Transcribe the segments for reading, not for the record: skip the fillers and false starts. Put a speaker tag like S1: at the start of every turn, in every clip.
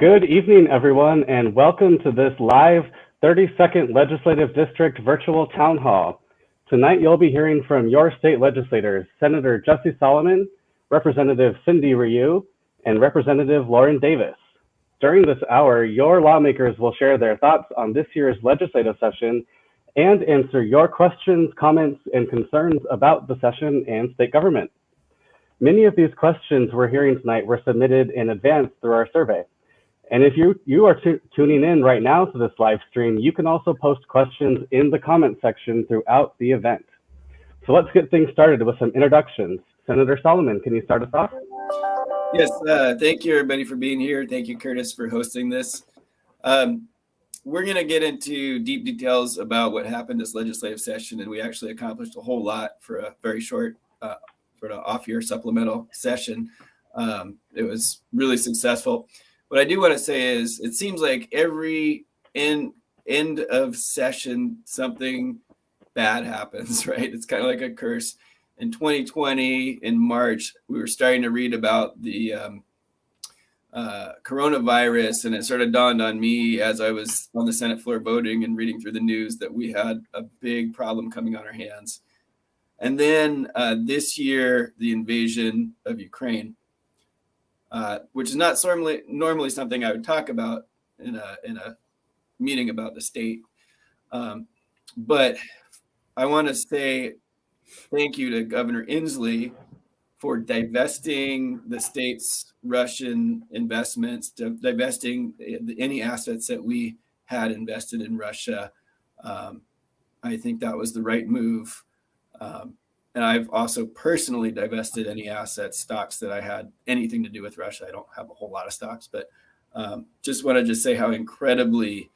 S1: Good evening, everyone, and welcome to this live 32nd Legislative District virtual town hall. Tonight, you'll be hearing from your state legislators, Senator Jussie Solomon, Representative Cindy Ryu, and Representative Lauren Davis. During this hour, your lawmakers will share their thoughts on this year's legislative session and answer your questions, comments, and concerns about the session and state government. Many of these questions we're hearing tonight were submitted in advance through our survey. And if you are tuning in right now to this live stream, you can also post questions in the comment section throughout the event. So let's get things started with some introductions. Senator Solomon, can you start us off?
S2: Yes, thank you everybody for being here. Thank you, Curtis, for hosting this. We're going to get into deep details about what happened this legislative session, and we actually accomplished a whole lot for a very short sort of off-year supplemental session. It was really successful. What I do want to say is it seems like every end of session, something bad happens, right? It's kind of like a curse. In 2020, in March, we were starting to read about the coronavirus, and it sort of dawned on me as I was on the Senate floor voting and reading through the news that we had a big problem coming on our hands. And then this year, the invasion of Ukraine. Which is not normally something I would talk about in a meeting about the state. But I want to say thank you to Governor Inslee for divesting the state's Russian investments, divesting any assets that we had invested in Russia. I think that was the right move. And I've also personally divested any assets, stocks that I had anything to do with Russia. I don't have a whole lot of stocks, but just want to say how incredibly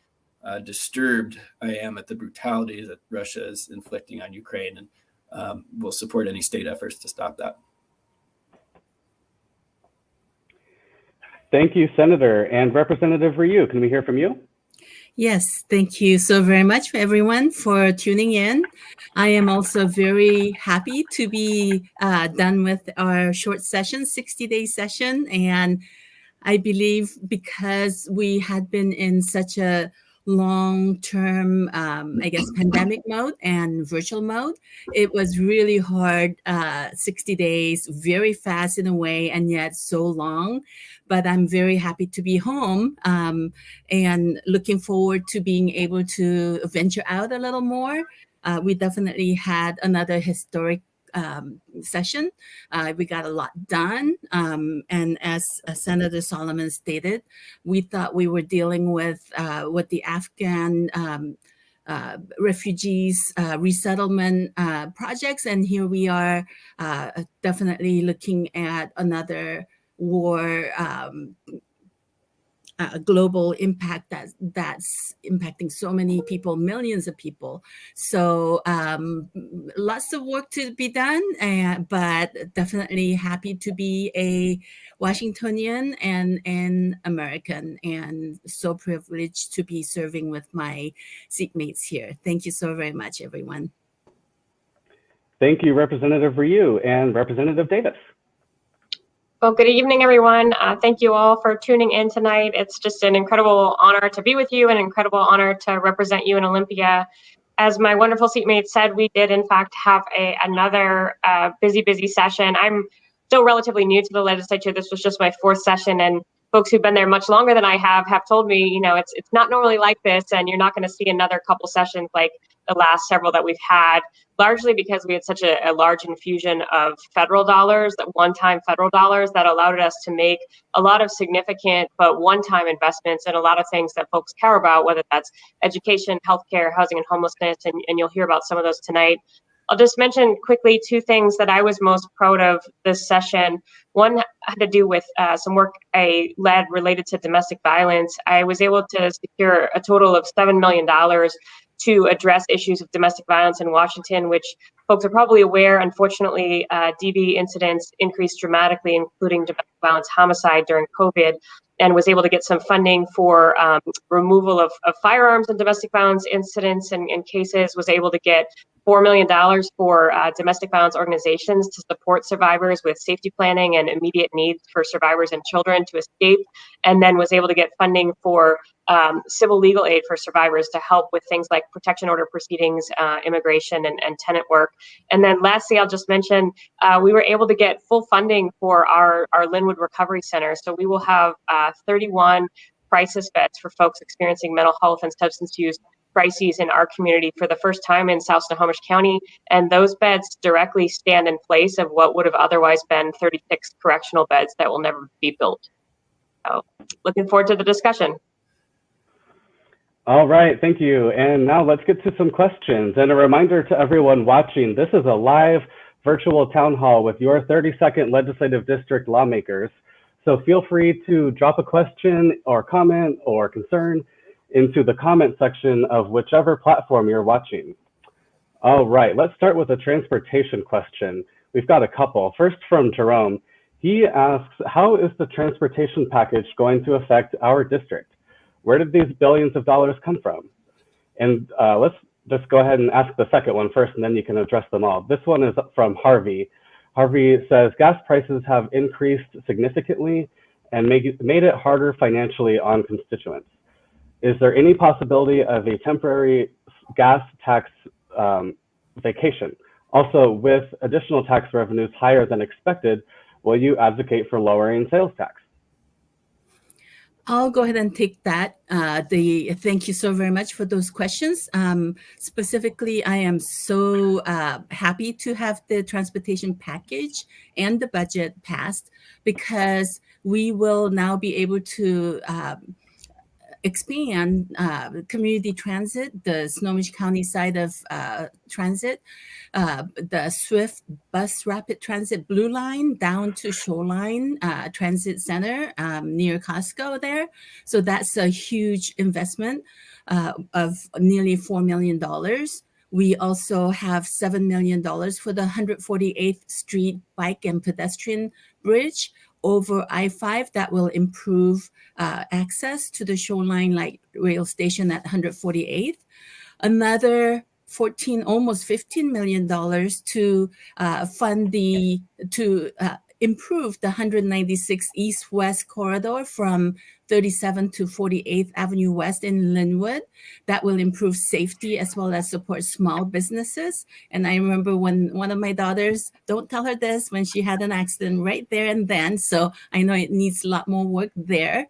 S2: disturbed I am at the brutality that Russia is inflicting on Ukraine, and will support any state efforts to stop that.
S1: Thank you, Senator. And Representative Ryu, can we hear from you?
S3: Yes, thank you so very much, everyone, for tuning in. I am also very happy to be done with our short session, 60-day session. And I believe because we had been in such a long-term, pandemic mode and virtual mode, it was really hard, 60 days, very fast in a way, and yet so long. But I'm very happy to be home and looking forward to being able to venture out a little more. We definitely had another historic session. We got a lot done. And as Senator Solomon stated, we thought we were dealing with what the Afghan refugees resettlement projects. And here we are definitely looking at another war, a global impact that's impacting so many people, millions of people. So lots of work to be done, but definitely happy to be a Washingtonian and American, and so privileged to be serving with my seatmates here. Thank you so very much, everyone.
S1: Thank you, Representative Ryu. And Representative Davis.
S4: Well, good evening, everyone. Thank you all for tuning in tonight. It's just an incredible honor to be with you, an incredible honor to represent you in Olympia. As my wonderful seatmate said, we did, in fact, have another busy session. I'm still relatively new to the legislature. This was just my fourth session, and folks who've been there much longer than I have told me, it's not normally like this, and you're not going to see another couple sessions like the last several that we've had, largely because we had such a large infusion of federal dollars, that one-time federal dollars that allowed us to make a lot of significant but one-time investments in a lot of things that folks care about, whether that's education, healthcare, housing and homelessness, and you'll hear about some of those tonight. I'll just mention quickly two things that I was most proud of this session. One had to do with some work I led related to domestic violence. I was able to secure a total of $7 million to address issues of domestic violence in Washington, which folks are probably aware. Unfortunately, DV incidents increased dramatically, including domestic violence homicide during COVID, and was able to get some funding for removal of firearms and domestic violence incidents and cases, was able to get $4 million for domestic violence organizations to support survivors with safety planning and immediate needs for survivors and children to escape, and then was able to get funding for civil legal aid for survivors to help with things like protection order proceedings, immigration, and tenant work. And then lastly, I'll just mention, we were able to get full funding for our Linwood Recovery Center. So we will have 31 crisis beds for folks experiencing mental health and substance use crises in our community for the first time in South Snohomish County. And those beds directly stand in place of what would have otherwise been 36 correctional beds that will never be built. So looking forward to the discussion.
S1: All right, thank you. And now let's get to some questions. And a reminder to everyone watching, this is a live virtual town hall with your 32nd legislative district lawmakers. So feel free to drop a question or comment or concern into the comment section of whichever platform you're watching. All right, let's start with a transportation question. We've got a couple. First from Jerome. He asks, how is the transportation package going to affect our district? Where did these billions of dollars come from? And let's just go ahead and ask the second one first, and then you can address them all. This one is from Harvey. Harvey says, gas prices have increased significantly and made it harder financially on constituents. Is there any possibility of a temporary gas tax vacation? Also, with additional tax revenues higher than expected, will you advocate for lowering sales tax?
S3: I'll go ahead and take that. Thank you so very much for those questions. Specifically, I am so happy to have the transportation package and the budget passed, because we will now be able to expand community transit, the Snohomish County side of transit, the Swift Bus Rapid Transit Blue Line down to Shoreline Transit Center near Costco there. So that's a huge investment of nearly $4 million. We also have $7 million for the 148th Street Bike and Pedestrian Bridge over I-5 that will improve access to the Shoreline Light Rail Station at 148th. Another almost $15 million to improve the 196 East-West corridor from 37th to 48th Avenue West in Linwood. That will improve safety as well as support small businesses. And I remember when one of my daughters, don't tell her this, when she had an accident right there and then. So I know it needs a lot more work there.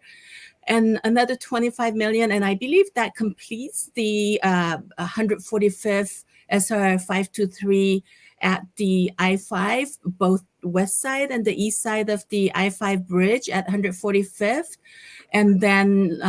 S3: And another $25 million, and I believe that completes the 145th SR 523 at the I-5, both west side and the east side of the I-5 bridge at 145th. And then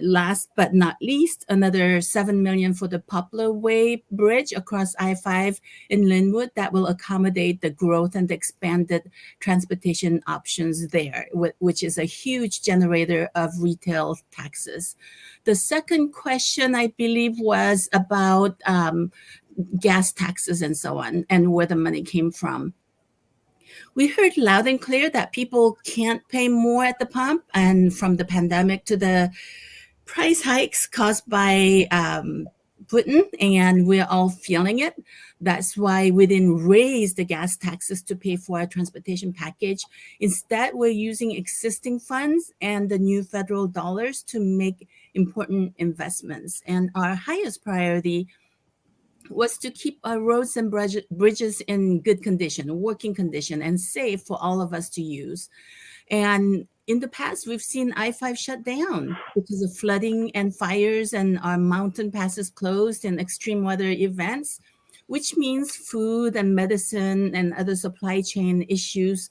S3: last but not least, another $7 million for the Poplar Way Bridge across I-5 in Linwood that will accommodate the growth and the expanded transportation options there, which is a huge generator of retail taxes. The second question, I believe, was about gas taxes and so on, and where the money came from. We heard loud and clear that people can't pay more at the pump, and from the pandemic to the price hikes caused by Putin, and we're all feeling it. That's why we didn't raise the gas taxes to pay for our transportation package. Instead, we're using existing funds and the new federal dollars to make important investments. And our highest priority was to keep our roads and bridges in good condition, working condition, and safe for all of us to use. And in the past, we've seen I-5 shut down because of flooding and fires, and our mountain passes closed and extreme weather events, which means food and medicine and other supply chain issues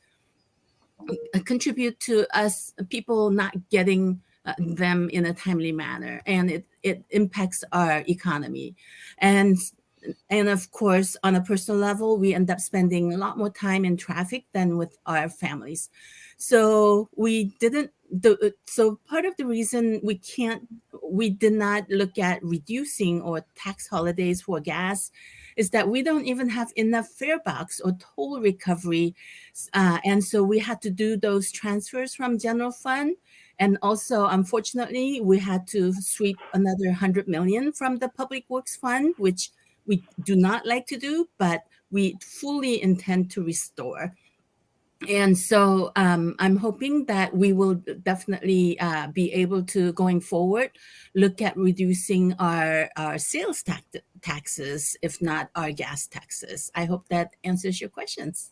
S3: contribute to us people not getting them in a timely manner, and it impacts our economy. And of course, on a personal level, we end up spending a lot more time in traffic than with our families. So so part of the reason we did not look at reducing or tax holidays for gas is that we don't even have enough fare box or toll recovery. And so we had to do those transfers from general fund. And also, unfortunately, we had to sweep another $100 million from the Public Works Fund, which we do not like to do, but we fully intend to restore. And so I'm hoping that we will definitely be able to, going forward, look at reducing our sales taxes, if not our gas taxes. I hope that answers your questions.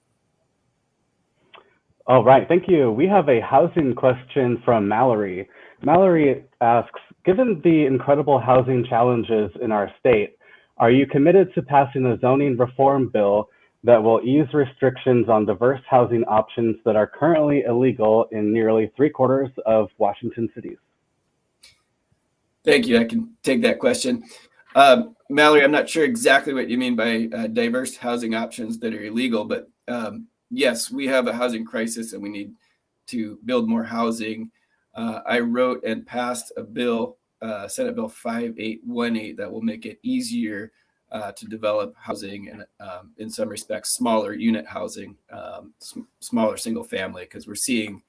S1: All right, thank you. We have a housing question from Mallory. Mallory asks, given the incredible housing challenges in our state, are you committed to passing a zoning reform bill that will ease restrictions on diverse housing options that are currently illegal in nearly 3/4 of Washington cities?
S2: Thank you. I can take that question. Mallory, I'm not sure exactly what you mean by diverse housing options that are illegal, but yes, we have a housing crisis and we need to build more housing. I wrote and passed a bill, Senate Bill 5818, that will make it easier to develop housing and in some respects, smaller unit housing, smaller single family, because we're seeing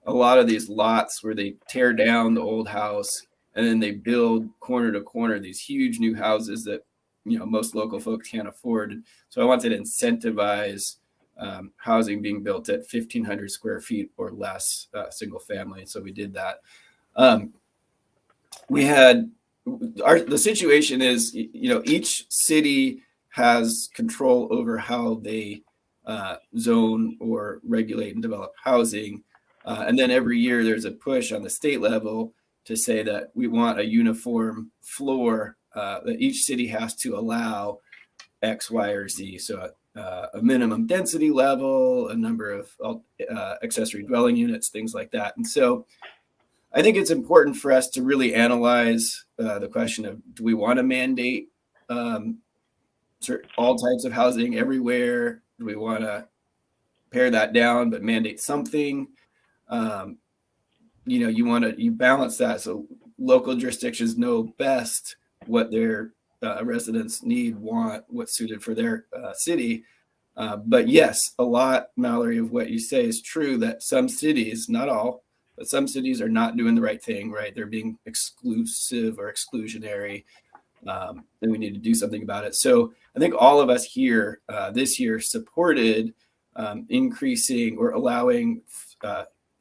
S2: a lot of these lots where they tear down the old house and then they build corner to corner these huge new houses that most local folks can't afford. So I wanted to incentivize housing being built at 1,500 square feet or less, single family. So we did that. The situation is, each city has control over how they zone or regulate and develop housing. And then every year there's a push on the state level to say that we want a uniform floor, that each city has to allow X, Y, or Z. So a minimum density level, a number of accessory dwelling units, things like that. And so I think it's important for us to really analyze the question of, do we want to mandate all types of housing everywhere? Do we want to pare that down but mandate something? You balance that so local jurisdictions know best what their residents need, want, what's suited for their city. But yes, a lot, Mallory, of what you say is true, that some cities, not all, but some cities are not doing the right thing, right? They're being exclusive or exclusionary, and we need to do something about it. So I think all of us here this year supported increasing or allowing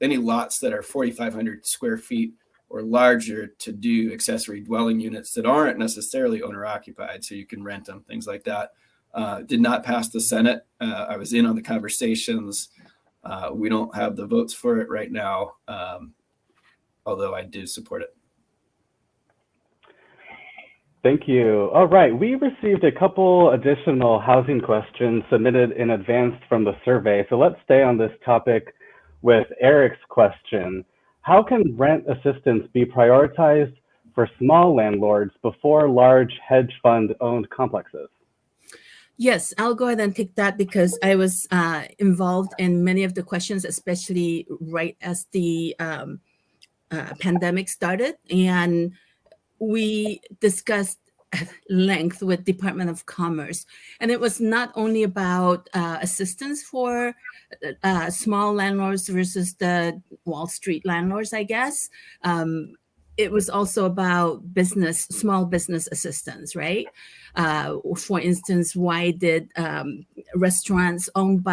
S2: any lots that are 4,500 square feet or larger to do accessory dwelling units that aren't necessarily owner occupied, so you can rent them, things like that. Did not pass the Senate. I was in on the conversations. We don't have the votes for it right now, although I do support it.
S1: Thank you. All right, we received a couple additional housing questions submitted in advance from the survey. So let's stay on this topic with Eric's question. How can rent assistance be prioritized for small landlords before large hedge fund owned complexes?
S3: Yes, I'll go ahead and take that because I was involved in many of the questions, especially right as the pandemic started. And we discussed at length with Department of Commerce. And it was not only about assistance for small landlords versus the Wall Street landlords, I guess. It was also about small business assistance, right? For instance, why did many restaurants owned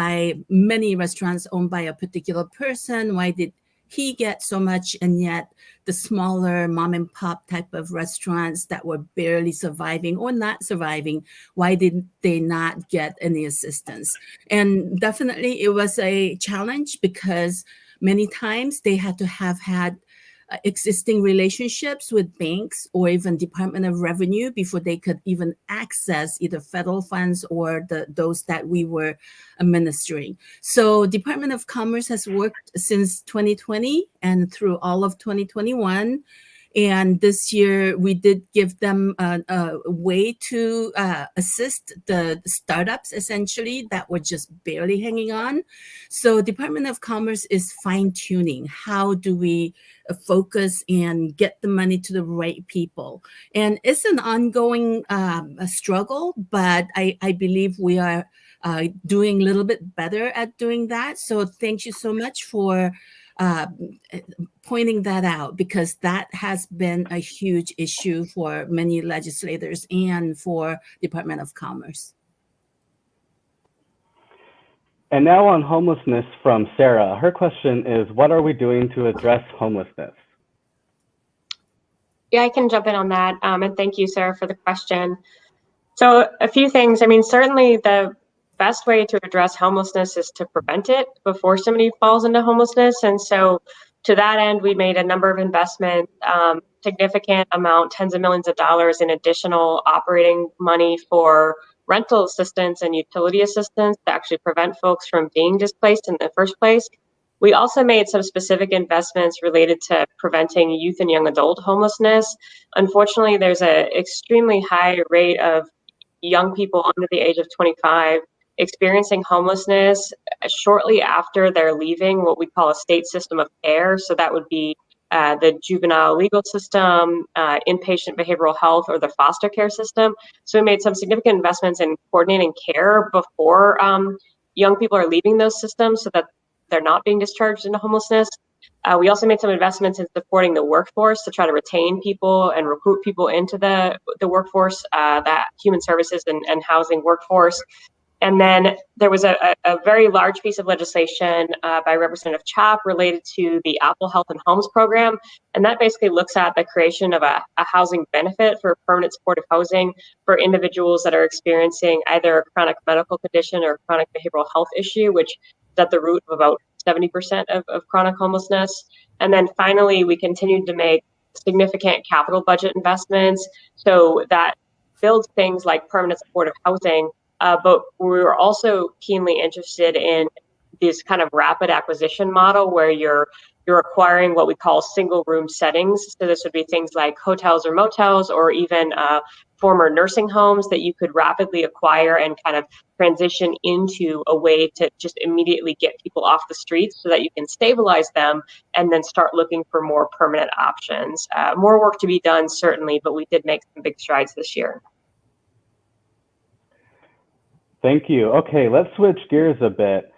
S3: by a particular person, why did he get so much, and yet the smaller mom and pop type of restaurants that were barely surviving or not surviving, why did they not get any assistance? And definitely it was a challenge because many times they had to have had existing relationships with banks or even Department of Revenue before they could even access either federal funds or those that we were administering. So Department of Commerce has worked since 2020 and through all of 2021. And this year, we did give them a way to assist the startups, essentially, that were just barely hanging on. So Department of Commerce is fine-tuning. How do we focus and get the money to the right people? And it's an ongoing struggle, but I believe we are doing a little bit better at doing that. So thank you so much for uh, pointing that out, because that has been a huge issue for many legislators and for Department of Commerce.
S1: And now on homelessness from Sarah. Her question is, what are we doing to address homelessness?
S4: Yeah, I can jump in on that. And thank you, Sarah, for the question. So a few things. I mean, certainly the best way to address homelessness is to prevent it before somebody falls into homelessness. And so to that end, we made a number of investments, significant amount, tens of millions of dollars in additional operating money for rental assistance and utility assistance to actually prevent folks from being displaced in the first place. We also made some specific investments related to preventing youth and young adult homelessness. Unfortunately, there's an extremely high rate of young people under the age of 25 experiencing homelessness shortly after they're leaving what we call a state system of care. So that would be the juvenile legal system, inpatient behavioral health, or the foster care system. So we made some significant investments in coordinating care before young people are leaving those systems so that they're not being discharged into homelessness. We also made some investments in supporting the workforce to try to retain people and recruit people into the workforce, that human services and housing workforce. And then there was a very large piece of legislation by Representative Chop related to the Apple Health and Homes program. And that basically looks at the creation of a housing benefit for permanent supportive housing for individuals that are experiencing either a chronic medical condition or chronic behavioral health issue, which is at the root of about 70% of chronic homelessness. And then finally, we continued to make significant capital budget investments. So that builds things like permanent supportive housing. But we were also keenly interested in this kind of rapid acquisition model where you're acquiring what we call single room settings. So this would be things like hotels or motels, or even former nursing homes that you could rapidly acquire and kind of transition into a way to just immediately get people off the streets so that you can stabilize them and then start looking for more permanent options. More work to be done, certainly, but we did make some big strides this year.
S1: Thank you. Okay, let's switch gears a bit.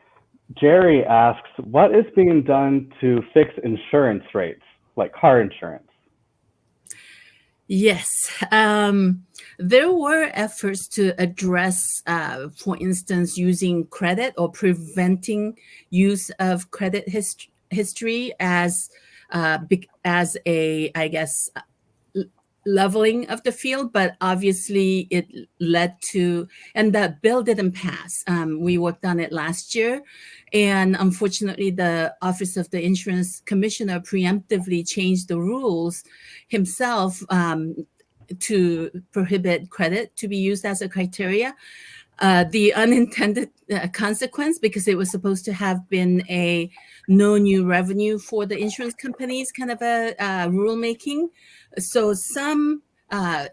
S1: Jerry asks, what is being done to fix insurance rates, like car insurance?
S3: Yes, there were efforts to address, for instance, using credit or preventing use of credit history as a, I guess, leveling of the field, but obviously it led to, and the bill didn't pass. We worked on it last year, and unfortunately the Office of the Insurance Commissioner preemptively changed the rules himself to prohibit credit to be used as a criteria. The unintended consequence, because it was supposed to have been a no new revenue for the insurance companies kind of a rulemaking. So some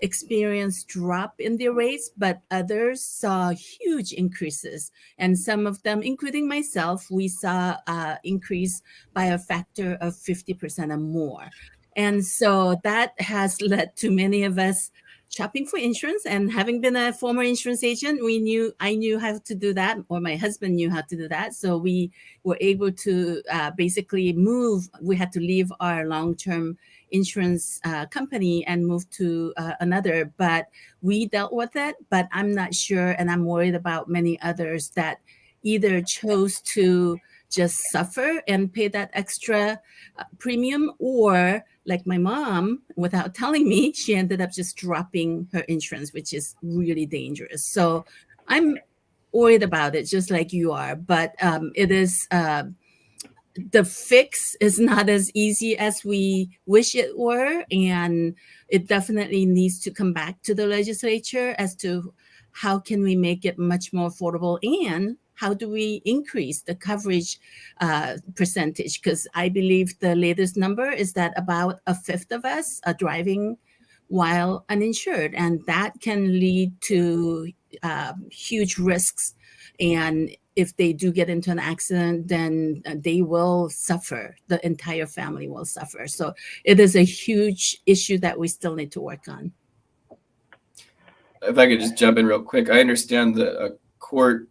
S3: experienced drop in their rates, but others saw huge increases. And some of them, including myself, we saw increase by a factor of 50% or more. And so that has led to many of us shopping for insurance. And having been a former insurance agent, I knew how to do that, or my husband knew how to do that. So we were able to basically move. We had to leave our long-term insurance company and move to another, but we dealt with it. But I'm not sure, and I'm worried about many others that either chose to just suffer and pay that extra premium, or like my mom, without telling me, she ended up just dropping her insurance, which is really dangerous. So I'm worried about it, just like you are. But it is the fix is not as easy as we wish it were, and it definitely needs to come back to the legislature as to how can we make it much more affordable, and how do we increase the coverage percentage? Because I believe the latest number is that about a fifth of us are driving while uninsured, and that can lead to huge risks. And if they do get into an accident, then they will suffer. The entire family will suffer. So it is a huge issue that we still need to work on.
S2: If I could just jump in real quick, I understand that a court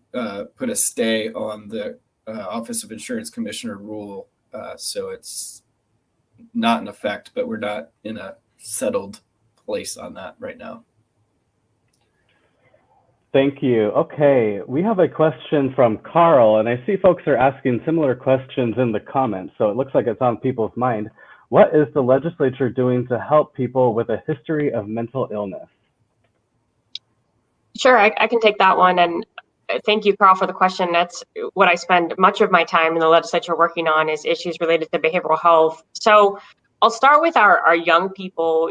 S2: put a stay on the Office of Insurance Commissioner rule So it's not in effect, but we're not in a settled place on that right now.
S1: Thank you. Okay, we have a question from Carl, and I see folks are asking similar questions in the comments, so it looks like it's on people's mind. What is the legislature doing to help people with a history of mental illness?
S4: Sure, I can take that one. And thank you, Carl, for the question. That's what I spend much of my time in the legislature working on, is issues related to behavioral health. So I'll start with our young people.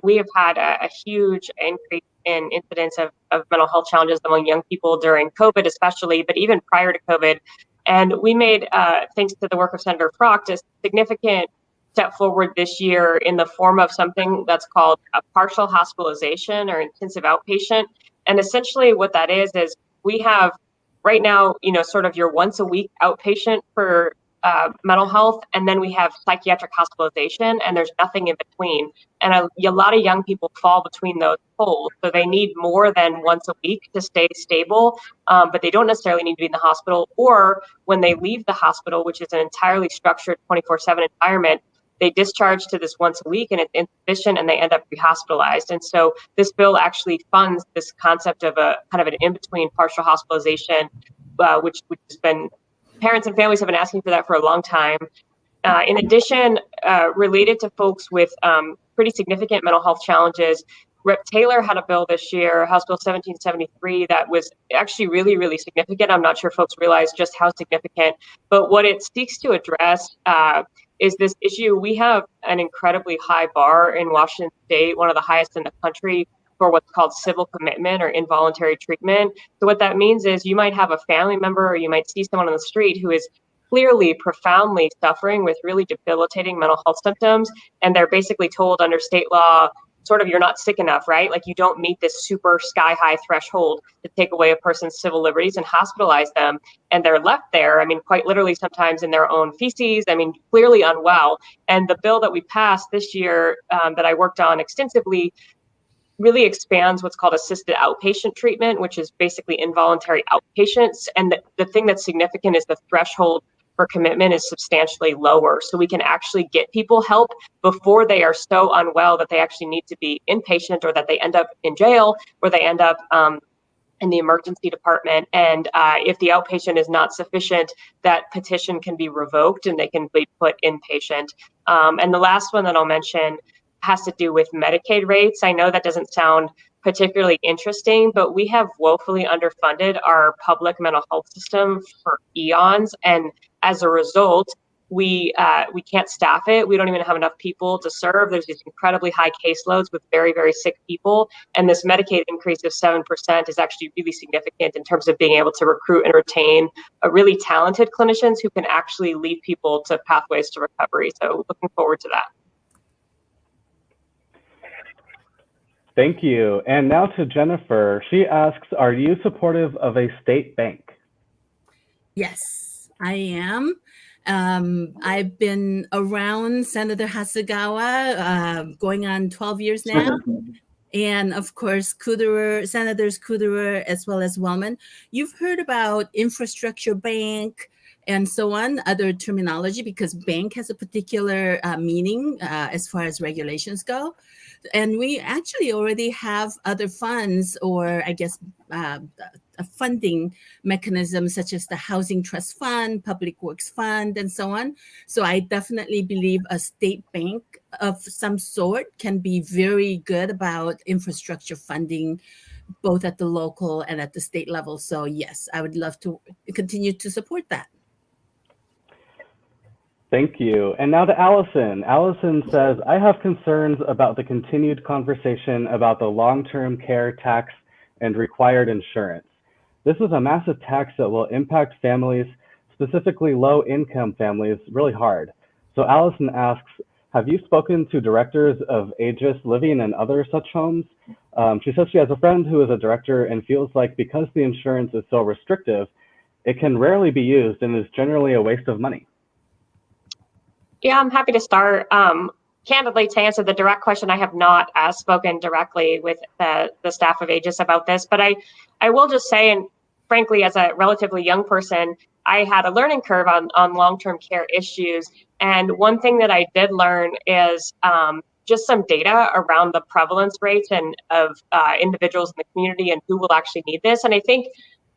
S4: We have had a huge increase in incidence of mental health challenges among young people during COVID, especially, but even prior to COVID. And we made, thanks to the work of Senator Frocht, a significant step forward this year in the form of something that's called a partial hospitalization or intensive outpatient. And essentially what that is we have right now, sort of your once a week outpatient for mental health, and then we have psychiatric hospitalization, and there's nothing in between. And a lot of young people fall between those poles. So they need more than once a week to stay stable, but they don't necessarily need to be in the hospital. Or when they leave the hospital, which is an entirely structured 24/7 environment, they discharge to this once a week and it's insufficient and they end up rehospitalized. And so this bill actually funds this concept of a kind of an in-between partial hospitalization, which has been, parents and families have been asking for that for a long time. In addition, related to folks with pretty significant mental health challenges, Rep. Taylor had a bill this year, House Bill 1773, that was actually really, really significant. I'm not sure folks realize just how significant, but what it seeks to address is this issue. We have an incredibly high bar in Washington State, one of the highest in the country, for what's called civil commitment or involuntary treatment. So what that means is you might have a family member or you might see someone on the street who is clearly profoundly suffering with really debilitating mental health symptoms, and they're basically told under state law, sort of, you're not sick enough, right? Like you don't meet this super sky high threshold to take away a person's civil liberties and hospitalize them. And they're left there, quite literally sometimes in their own feces, clearly unwell. And the bill that we passed this year that I worked on extensively really expands what's called assisted outpatient treatment, which is basically involuntary outpatients. And the thing that's significant is the threshold for commitment is substantially lower. So we can actually get people help before they are so unwell that they actually need to be inpatient, or that they end up in jail, or they end up in the emergency department. And if the outpatient is not sufficient, that petition can be revoked and they can be put inpatient. And the last one that I'll mention has to do with Medicaid rates. I know that doesn't sound particularly interesting, but we have woefully underfunded our public mental health system for eons. And as a result, we can't staff it. We don't even have enough people to serve. There's these incredibly high caseloads with very, very sick people. And this Medicaid increase of 7% is actually really significant in terms of being able to recruit and retain a really talented clinicians who can actually lead people to pathways to recovery. So looking forward to that.
S1: Thank you. And now to Jennifer. She asks, are you supportive of a state bank?
S3: Yes, I am. I've been around Senator Hasegawa going on 12 years now. And of course, Senators Kuderer, as well as Wellman. You've heard about infrastructure bank and so on, other terminology, because bank has a particular meaning as far as regulations go. And we actually already have other funds, or I guess a funding mechanism, such as the Housing Trust Fund, Public Works Fund, and so on. So I definitely believe a state bank of some sort can be very good about infrastructure funding, both at the local and at the state level. So yes, I would love to continue to support that.
S1: Thank you. And now to Allison. Allison says, I have concerns about the continued conversation about the long-term care tax and required insurance. This is a massive tax that will impact families, specifically low-income families, really hard. So Allison asks, have you spoken to directors of Aegis Living and other such homes? She says she has a friend who is a director and feels like because the insurance is so restrictive, it can rarely be used and is generally a waste of money.
S4: Yeah, I'm happy to start. Candidly, to answer the direct question, I have not spoken directly with the staff of Aegis about this, but I will just say, and frankly, as a relatively young person, I had a learning curve on long-term care issues. And one thing that I did learn is just some data around the prevalence rates and of individuals in the community and who will actually need this. And I think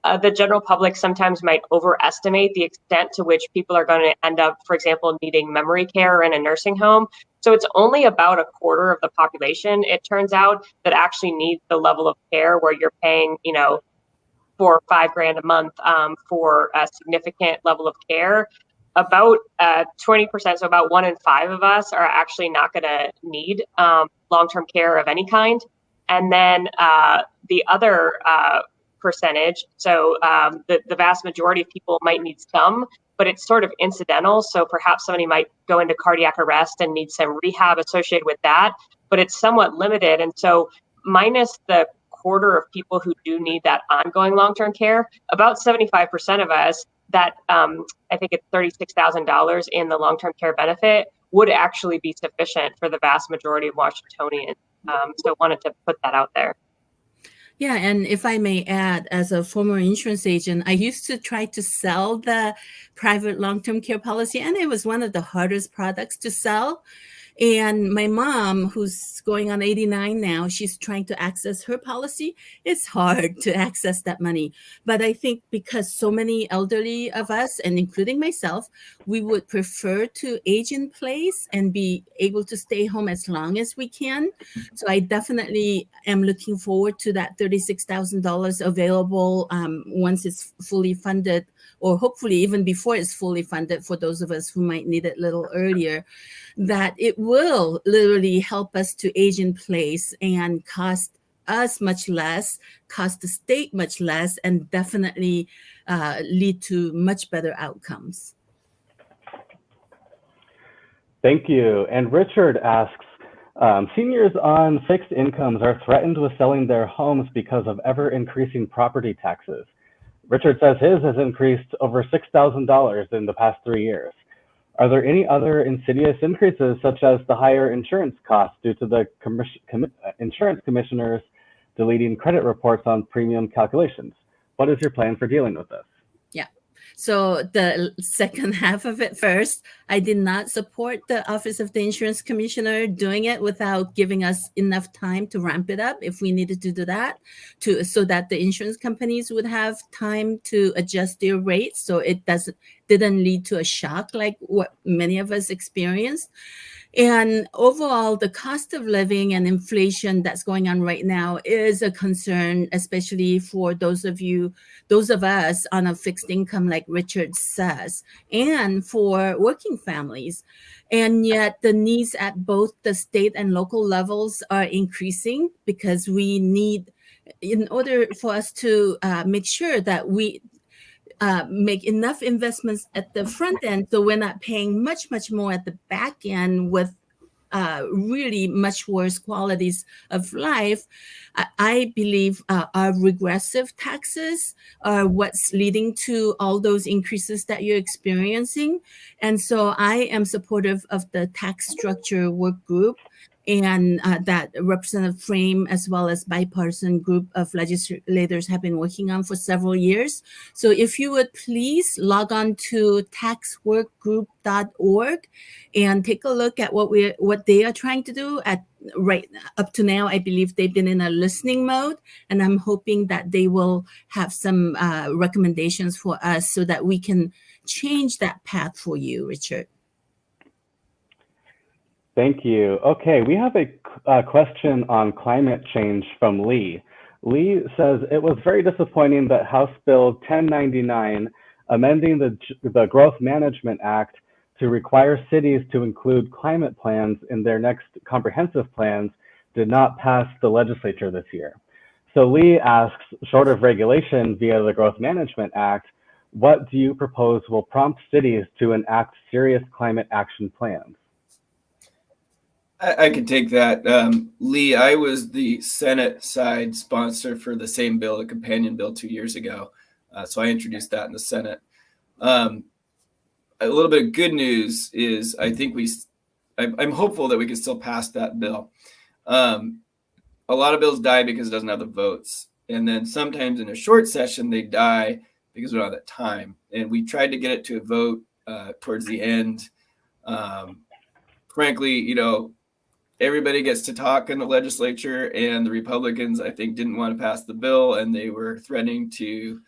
S4: the general public sometimes might overestimate the extent to which people are going to end up, for example, needing memory care in a nursing home. So it's only about a quarter of the population, it turns out, that actually needs the level of care where you're paying, $4 or $5 a month for a significant level of care. About 20%, so about 1 in 5 of us are actually not going to need long-term care of any kind. And then the other percentage, so the vast majority of people might need some, but it's sort of incidental. So perhaps somebody might go into cardiac arrest and need some rehab associated with that, but it's somewhat limited. And so minus the quarter of people who do need that ongoing long-term care, about 75% of us, that I think it's $36,000 in the long-term care benefit, would actually be sufficient for the vast majority of Washingtonians. So wanted to put that out there.
S3: Yeah, and if I may add, as a former insurance agent, I used to try to sell the private long-term care policy, and it was one of the hardest products to sell. And my mom, who's going on 89 now, she's trying to access her policy. It's hard to access that money. But I think because so many elderly of us, and including myself, we would prefer to age in place and be able to stay home as long as we can. So I definitely am looking forward to that $36,000 available once it's fully funded, or hopefully even before it's fully funded for those of us who might need it a little earlier, that it will literally help us to age in place and cost us much less, cost the state much less, and definitely lead to much better outcomes.
S1: Thank you. And Richard asks, seniors on fixed incomes are threatened with selling their homes because of ever increasing property taxes. Richard says his has increased over $6,000 in the past 3 years. Are there any other insidious increases, such as the higher insurance costs due to the insurance commissioners deleting credit reports on premium calculations? What is your plan for dealing with this?
S3: Yeah. So the second half of it first, I did not support the Office of the Insurance Commissioner doing it without giving us enough time to ramp it up if we needed to do that, so that the insurance companies would have time to adjust their rates so it didn't lead to a shock like what many of us experienced. And overall, the cost of living and inflation that's going on right now is a concern, especially for those of us on a fixed income, like Richard says, and for working families. And yet the needs at both the state and local levels are increasing, because we need, in order for us to make sure that we make enough investments at the front end, so we're not paying much more at the back end with really much worse qualities of life. I believe our regressive taxes are what's leading to all those increases that you're experiencing. And so I am supportive of the tax structure work group, and that Representative Frame, as well as bipartisan group of legislators, have been working on for several years. So if you would please log on to taxworkgroup.org and take a look at what they are trying to do. Right up to now, I believe they've been in a listening mode, and I'm hoping that they will have some recommendations for us so that we can change that path for you, Richard.
S1: Thank you. Okay, we have a question on climate change from Lee. Lee says it was very disappointing that House Bill 1099, amending the Growth Management Act to require cities to include climate plans in their next comprehensive plans, did not pass the legislature this year. So Lee asks, short of regulation via the Growth Management Act, what do you propose will prompt cities to enact serious climate action plans?
S2: I can take that. Lee, I was the Senate side sponsor for the same bill, the companion bill 2 years ago. So I introduced that in the Senate. A little bit of good news is I think I'm hopeful that we can still pass that bill. A lot of bills die because it doesn't have the votes. And then sometimes in a short session, they die because we don't have that time. And we tried to get it to a vote towards the end. Frankly, you know, everybody gets to talk in the legislature, and the Republicans, I think, didn't want to pass the bill, and they were threatening to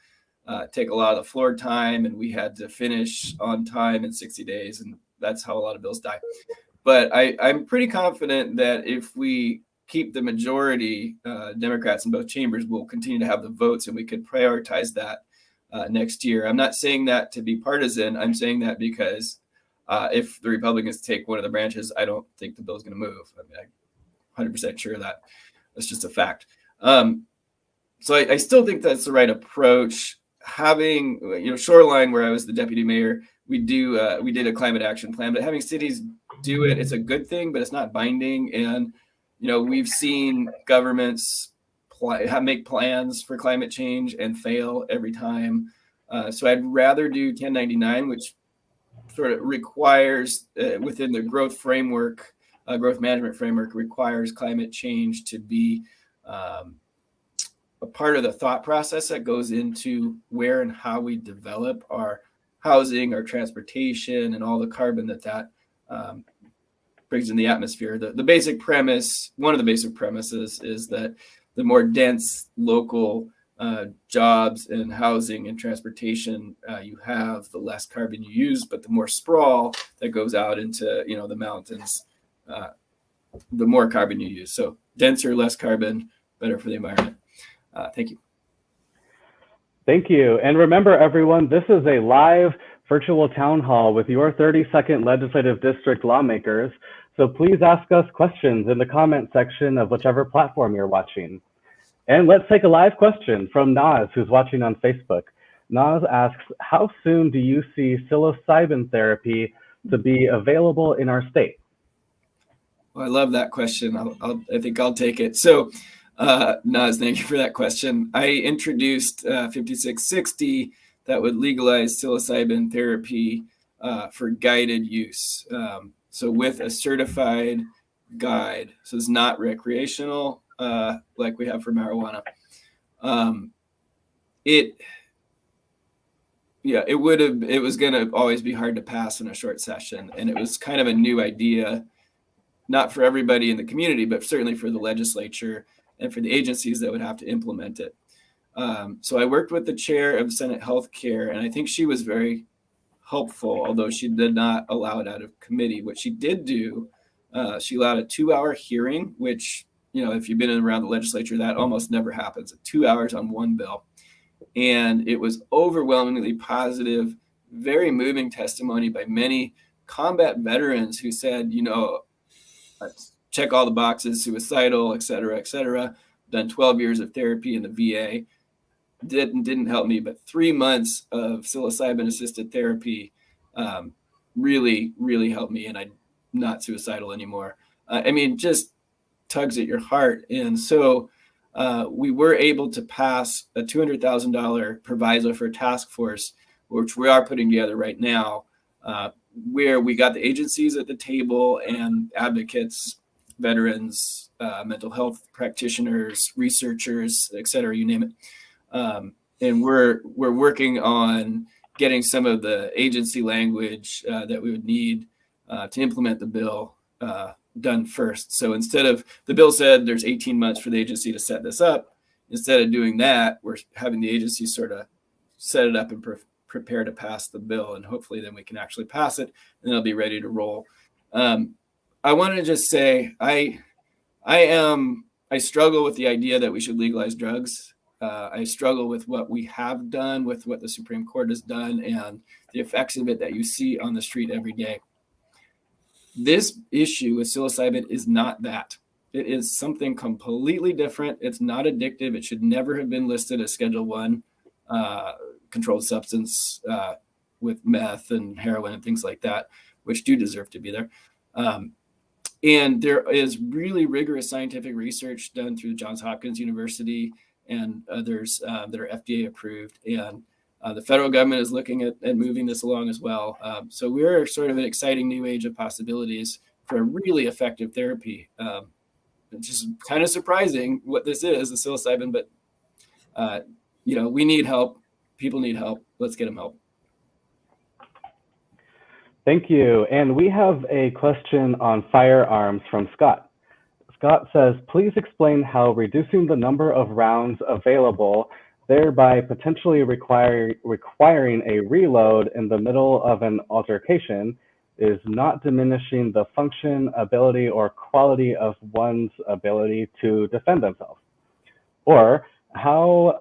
S2: take a lot of the floor time, and we had to finish on time in 60 days, and that's how a lot of bills die. But I'm pretty confident that if we keep the majority, Democrats in both chambers will continue to have the votes, and we could prioritize that next year. I'm not saying that to be partisan. I'm saying that because if the Republicans take one of the branches, I don't think the bill is going to move. I mean, I'm 100% sure of that. That's just a fact. So I still think that's the right approach. Having, you know, Shoreline, where I was the deputy mayor, we did a climate action plan, but having cities do it, it's a good thing, but it's not binding. And, you know, we've seen governments make plans for climate change and fail every time. So I'd rather do 1099, which sort of requires within the growth framework, growth management framework, requires climate change to be a part of the thought process that goes into where and how we develop our housing, our transportation, and all the carbon that brings in the atmosphere. The basic premise, one of the basic premises, is that the more dense local jobs and housing and transportation you have, the less carbon you use, but the more sprawl that goes out into, you know, the mountains, the more carbon you use. So denser, less carbon, better for the environment. Thank you.
S1: Thank you. And remember, everyone, this is a live virtual town hall with your 32nd Legislative District lawmakers. So please ask us questions in the comment section of whichever platform you're watching. And let's take a live question from Naz, who's watching on Facebook. Naz asks, how soon do you see psilocybin therapy to be available in our state?
S2: Well, I love that question. I think I'll take it. So, Naz, thank you for that question. I introduced 5660 that would legalize psilocybin therapy for guided use. So with a certified guide, so it's not recreational like we have for marijuana. It was going to always be hard to pass in a short session, and it was kind of a new idea, not for everybody in the community, but certainly for the legislature and for the agencies that would have to implement it. So I worked with the chair of Senate Healthcare, and I think she was very helpful, although she did not allow it out of committee. What she did do, she allowed a 2-hour hearing, which, you know, if you've been around the legislature, that almost never happens. 2 hours on one bill. And it was overwhelmingly positive, very moving testimony by many combat veterans who said, you know, check all the boxes, suicidal, et cetera, done 12 years of therapy in the VA. Didn't help me, but 3 months of psilocybin assisted therapy really, really helped me, and I'm not suicidal anymore. I mean, just tugs at your heart. And so we were able to pass a $200,000 proviso for a task force, which we are putting together right now, where we got the agencies at the table and advocates, veterans, mental health practitioners, researchers, et cetera, you name it. And we're working on getting some of the agency language that we would need to implement the bill done first. So instead of, the bill said there's 18 months for the agency to set this up, instead of doing that, we're having the agency sort of set it up and prepare to pass the bill, and hopefully then we can actually pass it and it'll be ready to roll. I want to just say I struggle with the idea that we should legalize drugs. I struggle with what we have done, with what the Supreme Court has done, and the effects of it that you see on the street every day. This issue with psilocybin is not that. It is something completely different. It's not addictive. It should never have been listed as Schedule I controlled substance with meth and heroin and things like that, which do deserve to be there. And there is really rigorous scientific research done through Johns Hopkins University and others that are FDA approved. And the federal government is looking at moving this along as well. So we're sort of an exciting new age of possibilities for a really effective therapy. It's just kind of surprising what this is, the psilocybin, but you know, we need help. People need help. let's get them help.
S1: Thank you. And we have a question on firearms from Scott. Scott says, please explain how reducing the number of rounds available, thereby potentially requiring a reload in the middle of an altercation, is not diminishing the function, ability, or quality of one's ability to defend themselves. Or how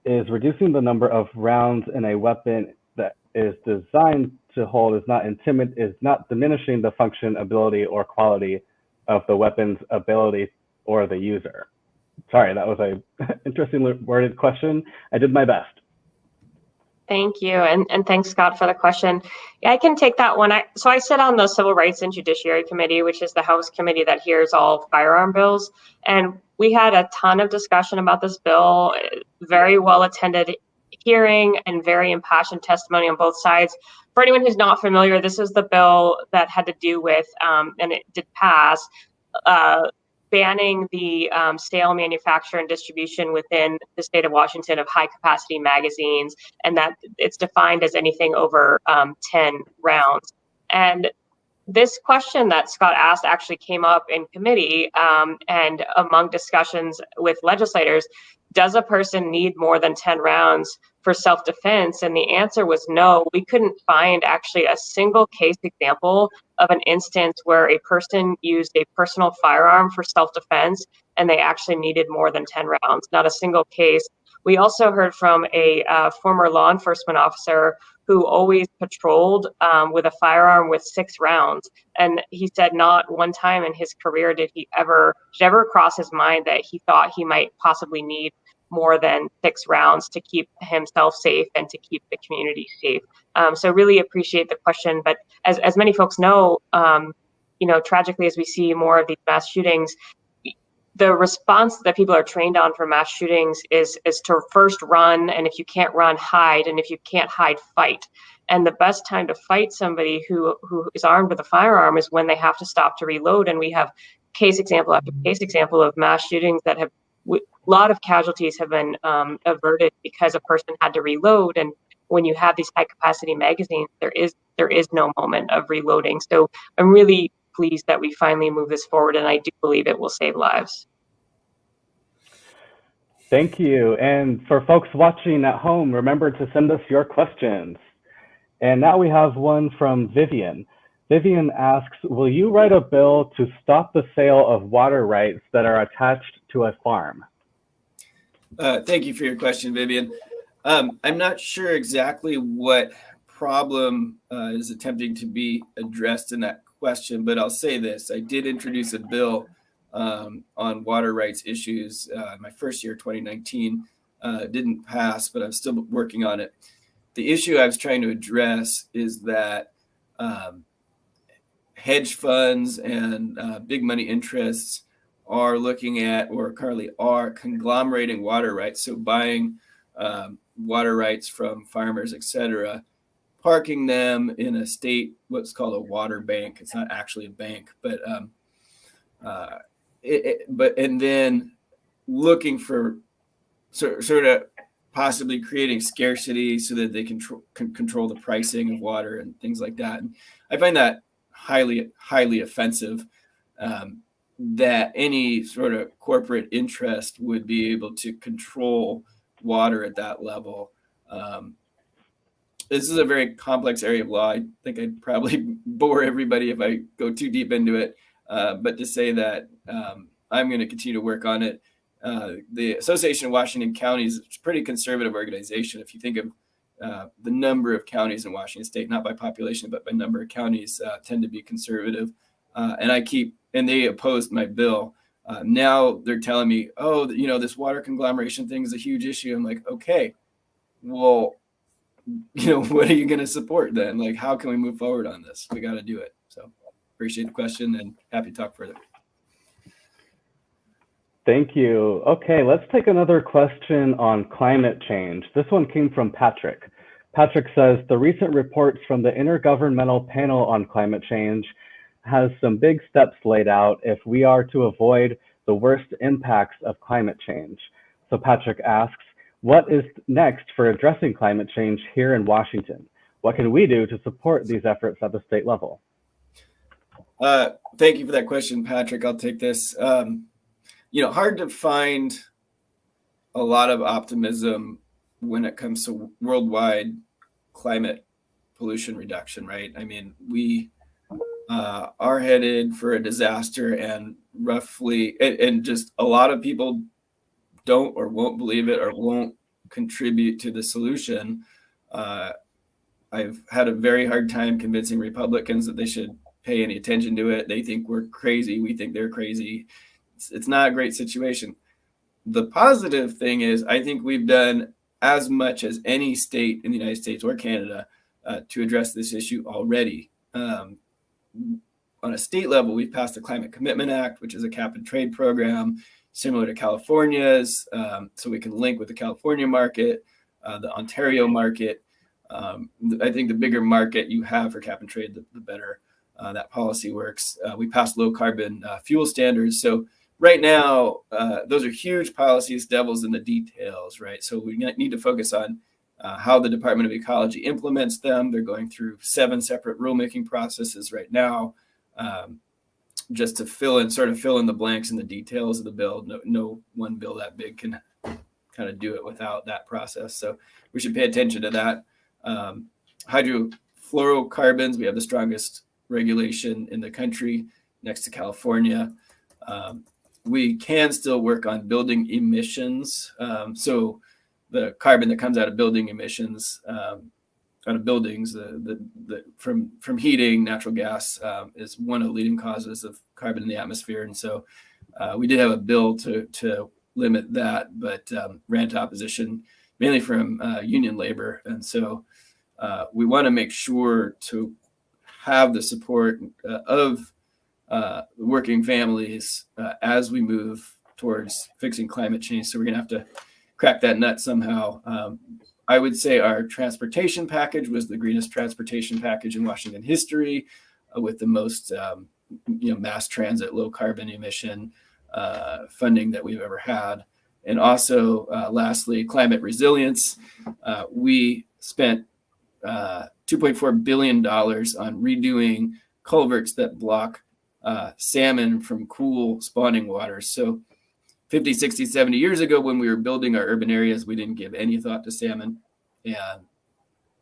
S1: is reducing the number of rounds in a weapon that is designed to hold is not diminishing the function, ability, or quality of the weapon's ability or the user? Sorry, that was a interestingly worded question. I did my best.
S4: Thank you, and thanks, Scott, for the question. Yeah, I can take that one. So I sit on the Civil Rights and Judiciary Committee, which is the House committee that hears all firearm bills, and we had a ton of discussion about this bill, very well attended hearing and very impassioned testimony on both sides. For anyone who's not familiar, this is the bill that had to do with, and it did pass, banning the sale, manufacture, and distribution within the state of Washington of high-capacity magazines, and that it's defined as anything over 10 rounds. And this question that Scott asked actually came up in committee and among discussions with legislators. Does a person need more than 10 rounds for self-defense? And the answer was no. We couldn't find actually a single case example of an instance where a person used a personal firearm for self-defense and they actually needed more than 10 rounds. Not a single case. We also heard from a former law enforcement officer who always patrolled with a firearm with 6 rounds. And he said not one time in his career did ever cross his mind that he thought he might possibly need more than 6 rounds to keep himself safe and to keep the community safe. So really appreciate the question. But as many folks know, tragically, as we see more of these mass shootings, the response that people are trained on for mass shootings is to first run, and if you can't run, hide, and if you can't hide, fight. And the best time to fight somebody who is armed with a firearm is when they have to stop to reload. And we have case example after case example of mass shootings that have a lot of casualties have been averted because a person had to reload. And when you have these high capacity magazines, there is no moment of reloading. So I'm really pleased that we finally move this forward, and I do believe it will save lives.
S1: Thank you. And for folks watching at home, remember to send us your questions. And now we have one from Vivian. Vivian asks, will you write a bill to stop the sale of water rights that are attached to a farm?
S2: Thank you for your question, Vivian. I'm not sure exactly what problem is attempting to be addressed in that question, but I'll say this. I did introduce a bill on water rights issues my first year, 2019. Didn't pass, but I'm still working on it. The issue I was trying to address is that hedge funds and big money interests are looking at, or currently are, conglomerating water rights. So buying water rights from farmers, et cetera, parking them in a state, what's called a water bank. It's not actually a bank, but and then looking for sort of possibly creating scarcity so that they can control the pricing of water and things like that. And I find that highly offensive, that any sort of corporate interest would be able to control water at that level. This is a very complex area of law. I think I'd probably bore everybody if I go too deep into it. But to say that I'm going to continue to work on it. The Association of Washington Counties is a pretty conservative organization. If you think of the number of counties in Washington State, not by population, but by number of counties, tend to be conservative. And they opposed my bill. Now they're telling me, oh, this water conglomeration thing is a huge issue. I'm like, okay, well, what are you going to support then? Like, how can we move forward on this? We got to do it. So appreciate the question and happy to talk further.
S1: Thank you. Okay, let's take another question on climate change. This one came from Patrick. Patrick says, the recent reports from the Intergovernmental Panel on Climate Change has some big steps laid out if we are to avoid the worst impacts of climate change. So Patrick asks, What is next for addressing climate change here in Washington? What can we do to support these efforts at the state level?
S2: Thank you for that question, Patrick. I'll take this. Hard to find a lot of optimism when it comes to worldwide climate pollution reduction, right? I mean, we are headed for a disaster, and just a lot of people don't or won't believe it or won't contribute to the solution. I've had a very hard time convincing Republicans that they should pay any attention to it. They think we're crazy. We think they're crazy. It's not a great situation. The positive thing is I think we've done as much as any state in the United States or Canada to address this issue already. On a state level, we've passed the Climate Commitment Act, which is a cap and trade program similar to California's, so we can link with the California market, the Ontario market. I think the bigger market you have for cap and trade, the better that policy works. We passed low carbon fuel standards. So right now, those are huge policies, devil's in the details, right? So we need to focus on how the Department of Ecology implements them. They're going through 7 separate rulemaking processes right now, just to fill in the blanks in the details of the bill. No one bill that big can kind of do it without that process. So we should pay attention to that. Hydrofluorocarbons, we have the strongest regulation in the country next to California. We can still work on building emissions. So the carbon that comes out of building emissions, out of buildings, from heating, natural gas is one of the leading causes of carbon in the atmosphere. And so we did have a bill to limit that, but ran into opposition, mainly from union labor. And so we want to make sure to have the support of working families as we move towards fixing climate change. So we're going to have to crack that nut somehow. I would say our transportation package was the greenest transportation package in Washington history, with the most mass transit, low carbon emission funding that we've ever had. And also, lastly, climate resilience. We spent $2.4 billion on redoing culverts that block salmon from cool spawning waters. So 50, 60, 70 years ago, when we were building our urban areas, we didn't give any thought to salmon and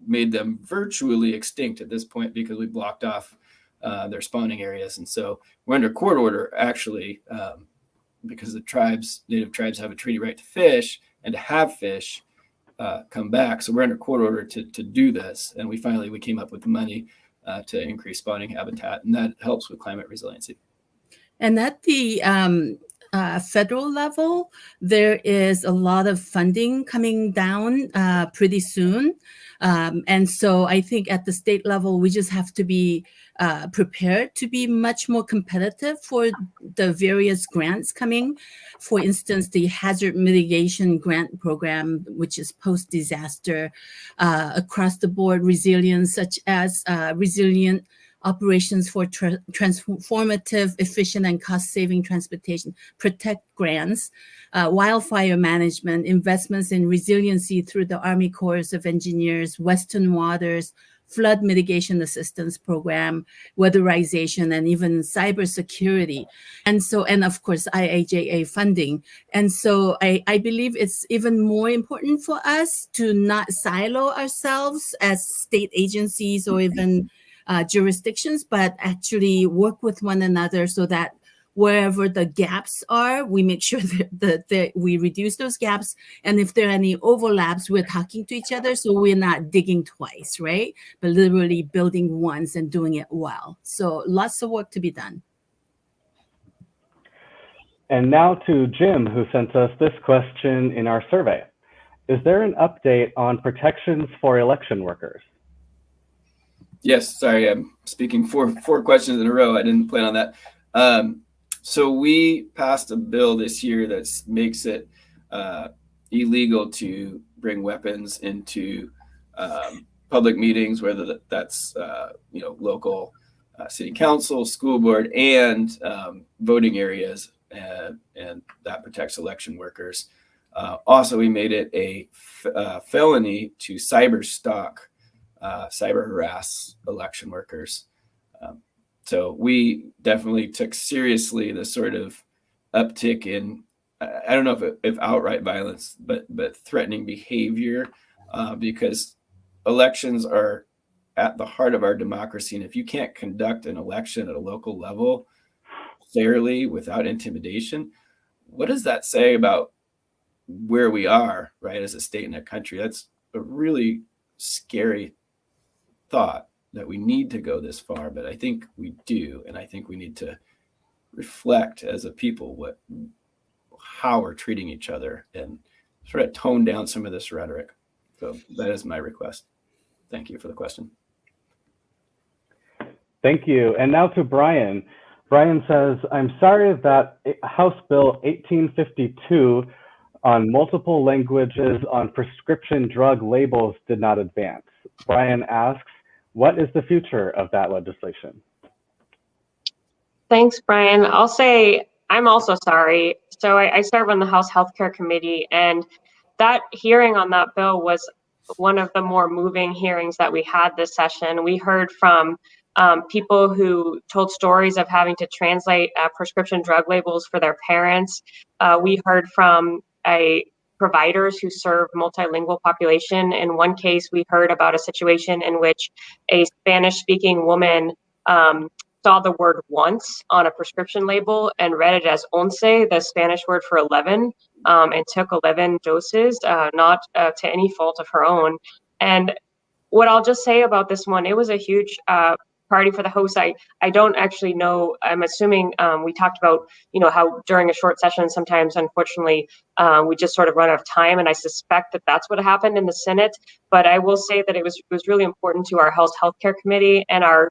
S2: made them virtually extinct at this point because we blocked off their spawning areas. And so we're under court order, actually, because the native tribes have a treaty right to fish and to have fish come back. So we're under court order to do this. And we came up with the money to increase spawning habitat, and that helps with climate resiliency.
S3: And at the federal level, there is a lot of funding coming down pretty soon. And so I think at the state level, we just have to be prepared to be much more competitive for the various grants coming. For instance, the Hazard Mitigation Grant Program, which is post-disaster, across the board resilience, such as resilient operations for transformative, efficient, and cost-saving transportation, protect grants, wildfire management, investments in resiliency through the Army Corps of Engineers, Western Waters, flood mitigation assistance program, weatherization, and even cybersecurity. And of course, IIJA funding. And so I believe it's even more important for us to not silo ourselves as state agencies or even jurisdictions, but actually work with one another so that wherever the gaps are, we make sure that we reduce those gaps. And if there are any overlaps, we're talking to each other so we're not digging twice, right? But literally building once and doing it well. So lots of work to be done.
S1: And now to Jim, who sent us this question in our survey. Is there an update on protections for election workers?
S2: Yes, sorry, I'm speaking four questions in a row. I didn't plan on that. So we passed a bill this year that makes it illegal to bring weapons into public meetings, whether that's local city council, school board, and voting areas, and that protects election workers. Also, we made it a felony to cyber stalk, cyber harass election workers. So we definitely took seriously the sort of uptick in, I don't know if outright violence, but threatening behavior, because elections are at the heart of our democracy. And if you can't conduct an election at a local level fairly without intimidation, what does that say about where we are, right, as a state and a country? That's a really scary thought, that we need to go this far, but I think we do. And I think we need to reflect as a people how we're treating each other and sort of tone down some of this rhetoric. So that is my request. Thank you for the question.
S1: Thank you. And now to Brian. Brian says, I'm sorry that House Bill 1852 on multiple languages on prescription drug labels did not advance. Brian asks, what is the future of that legislation?
S4: Thanks, Brian. I'll say I'm also sorry. So I serve on the House Healthcare Committee, and that hearing on that bill was one of the more moving hearings that we had this session. We heard from people who told stories of having to translate prescription drug labels for their parents. We heard from providers who serve multilingual population. In one case, we heard about a situation in which a Spanish-speaking woman saw the word once on a prescription label and read it as once, the Spanish word for 11, and took 11 doses, not to any fault of her own. And what I'll just say about this one, it was a huge party for the host. I don't actually know. I'm assuming we talked about, how during a short session, sometimes, unfortunately, we just sort of run out of time. And I suspect that that's what happened in the Senate. But I will say that it was really important to our House Healthcare Committee, and our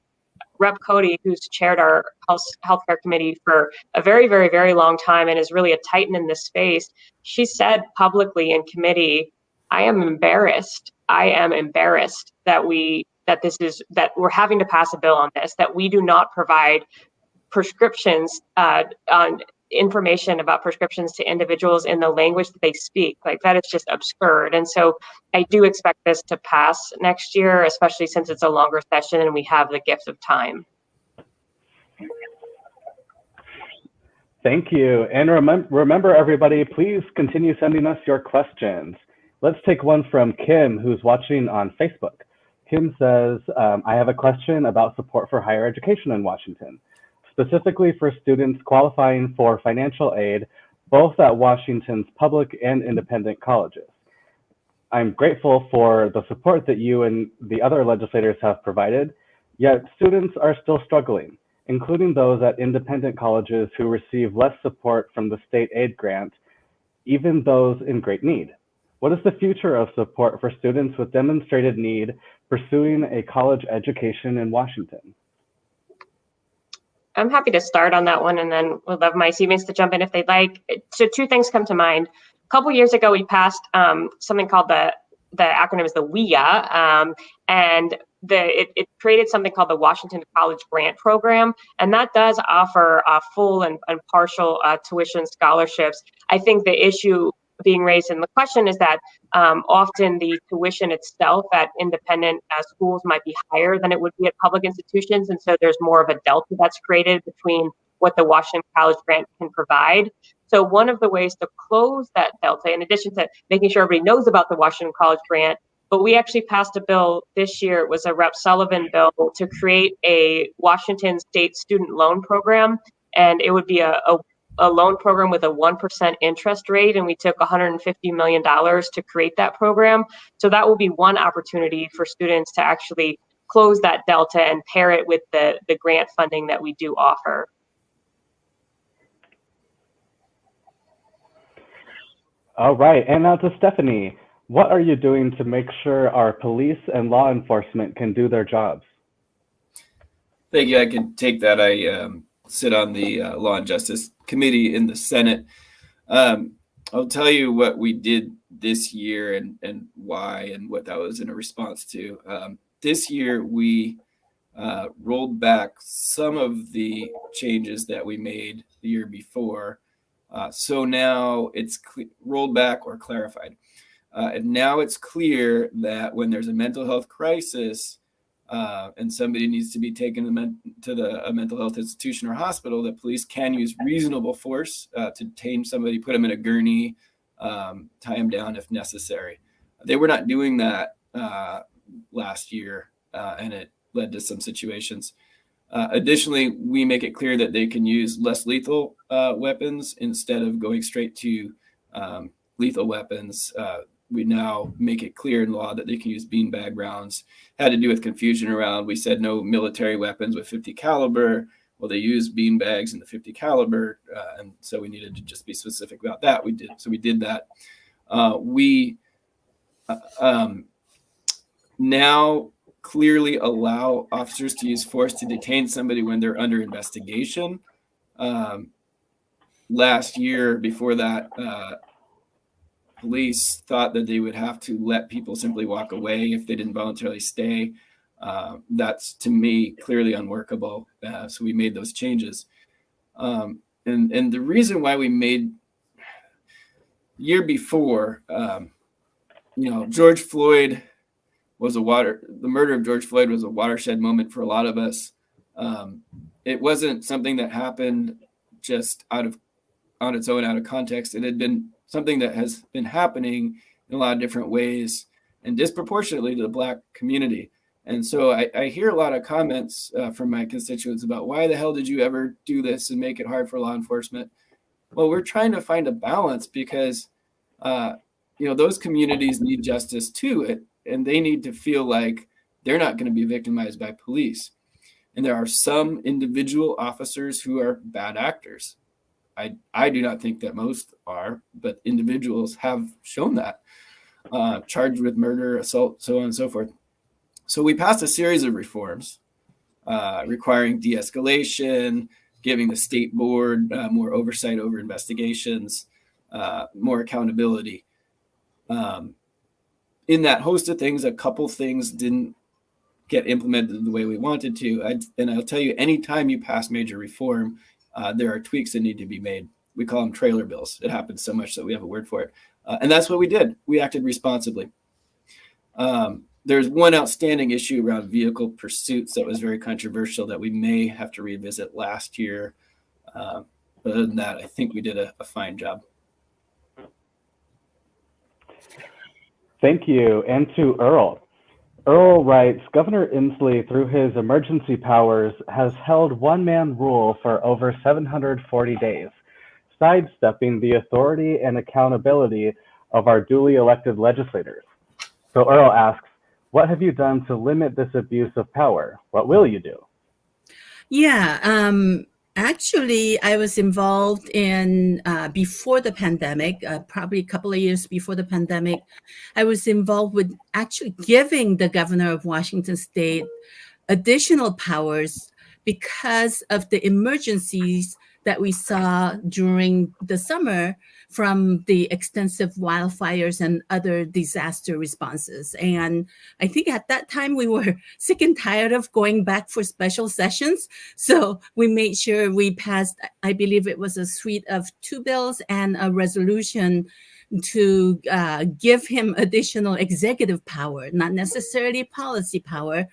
S4: Rep. Cody, who's chaired our House Healthcare Committee for a very, very, very long time and is really a titan in this space. She said publicly in committee, I am embarrassed that we're having to pass a bill on this, that we do not provide prescriptions on information about prescriptions to individuals in the language that they speak. Like, that is just absurd. And so I do expect this to pass next year, especially since it's a longer session and we have the gift of time.
S1: Thank you. And remember, everybody, please continue sending us your questions. Let's take one from Kim, who's watching on Facebook. Kim says, I have a question about support for higher education in Washington, specifically for students qualifying for financial aid, both at Washington's public and independent colleges. I'm grateful for the support that you and the other legislators have provided, yet students are still struggling, including those at independent colleges who receive less support from the state aid grant, even those in great need. What is the future of support for students with demonstrated need pursuing a college education in Washington?
S4: I'm happy to start on that one, and then would love my teammates to jump in if they'd like. So two things come to mind. A couple years ago, we passed something called the acronym is the WIA, and it created something called the Washington College Grant Program, and that does offer full and partial tuition scholarships. I think the issue being raised in the question is that often the tuition itself at independent schools might be higher than it would be at public institutions. And so there's more of a delta that's created between what the Washington College Grant can provide. So one of the ways to close that delta, in addition to making sure everybody knows about the Washington College Grant, but we actually passed a bill this year, it was a Rep. Sullivan bill, to create a Washington State student loan program. And it would be a loan program with a 1% interest rate, and we took $150 million to create that program. So that will be one opportunity for students to actually close that delta and pair it with the grant funding that we do offer.
S1: All right, and now to Stephanie. What are you doing to make sure our police and law enforcement can do their jobs?
S2: Thank you. I can take that. I sit on the Law and Justice Committee in the Senate. I'll tell you what we did this year and why and what that was in a response to. This year, we rolled back some of the changes that we made the year before So now it's rolled back or clarified. And now it's clear that when there's a mental health crisis and somebody needs to be taken to a mental health institution or hospital, that police can use reasonable force to tame somebody, put them in a gurney, tie them down if necessary. They were not doing that last year, and it led to some situations. Additionally, we make it clear that they can use less lethal weapons instead of going straight to lethal weapons. We now make it clear in law that they can use beanbag rounds. Had to do with confusion around, we said no military weapons with 50 caliber. Well, they use beanbags in the 50 caliber, and so we needed to just be specific about that. We did that. We now clearly allow officers to use force to detain somebody when they're under investigation. Last year, before that, police thought that they would have to let people simply walk away if they didn't voluntarily stay. That's, to me, clearly unworkable. So we made those changes. And the reason why we made year before, George Floyd the murder of George Floyd was a watershed moment for a lot of us. It wasn't something that happened just on its own, out of context. It had been something that has been happening in a lot of different ways and disproportionately to the Black community. And so I hear a lot of comments from my constituents about, why the hell did you ever do this and make it hard for law enforcement? Well, we're trying to find a balance because, those communities need justice too. And they need to feel like they're not going to be victimized by police. And there are some individual officers who are bad actors. I do not think that most are, but individuals have shown that, charged with murder, assault, so on and so forth. So we passed a series of reforms requiring de-escalation, giving the state board more oversight over investigations, more accountability. In that host of things, a couple things didn't get implemented the way we wanted to. And I'll tell you, anytime you pass major reform, there are tweaks that need to be made. We call them trailer bills. It happens so much that we have a word for it. And that's what we did. We acted responsibly. There's one outstanding issue around vehicle pursuits that was very controversial that we may have to revisit last year. But other than that, I think we did a fine job.
S1: Thank you. And to Earl. Earl writes, Governor Inslee, through his emergency powers, has held one-man rule for over 740 days, sidestepping the authority and accountability of our duly elected legislators. So Earl asks, what have you done to limit this abuse of power? What will you do?
S3: Yeah, actually, I was involved in, before the pandemic, probably a couple of years before the pandemic, I was involved with actually giving the governor of Washington State additional powers because of the emergencies that we saw during the summer from the extensive wildfires and other disaster responses. And I think at that time we were sick and tired of going back for special sessions. So we made sure we passed, I believe it was a suite of 2 bills and a resolution to give him additional executive power, not necessarily policy power.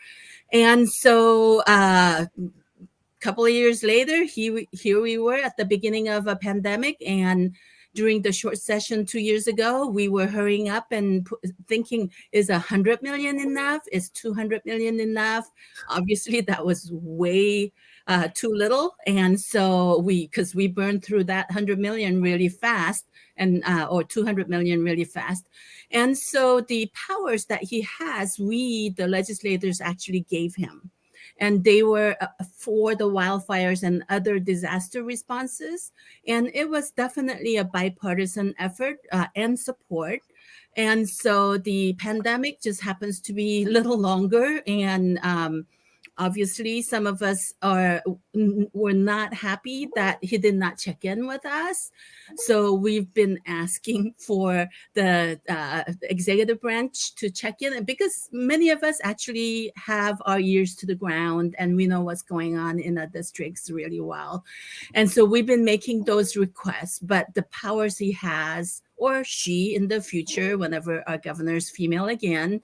S3: And so couple of years later, here we were at the beginning of a pandemic, and during the short session 2 years ago, we were hurrying up and thinking, is 100 million enough? Is 200 million enough? Obviously, that was way too little, and so because we burned through that 100 million really fast, and or 200 million really fast, and so the powers that he has, we the legislators actually gave him. And they were for the wildfires and other disaster responses. And it was definitely a bipartisan effort and support. And so the pandemic just happens to be a little longer. And Obviously, some of us were not happy that he did not check in with us. So we've been asking for the executive branch to check in, because many of us actually have our ears to the ground and we know what's going on in our districts really well. And so we've been making those requests, but the powers he has, or she in the future, whenever our governor is female again,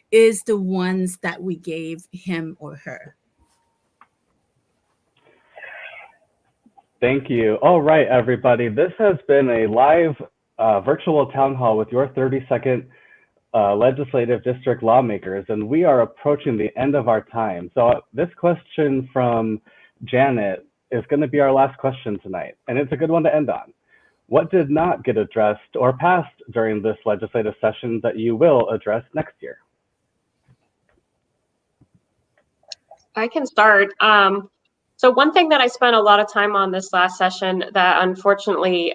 S3: is the ones that we gave him or her.
S1: Thank you. All right, everybody. This has been a live virtual town hall with your 32nd legislative district lawmakers, and we are approaching the end of our time. So this question from Janet is going to be our last question tonight, and it's a good one to end on. What did not get addressed or passed during this legislative session that you will address next year?
S4: I can start. So one thing that I spent a lot of time on this last session that unfortunately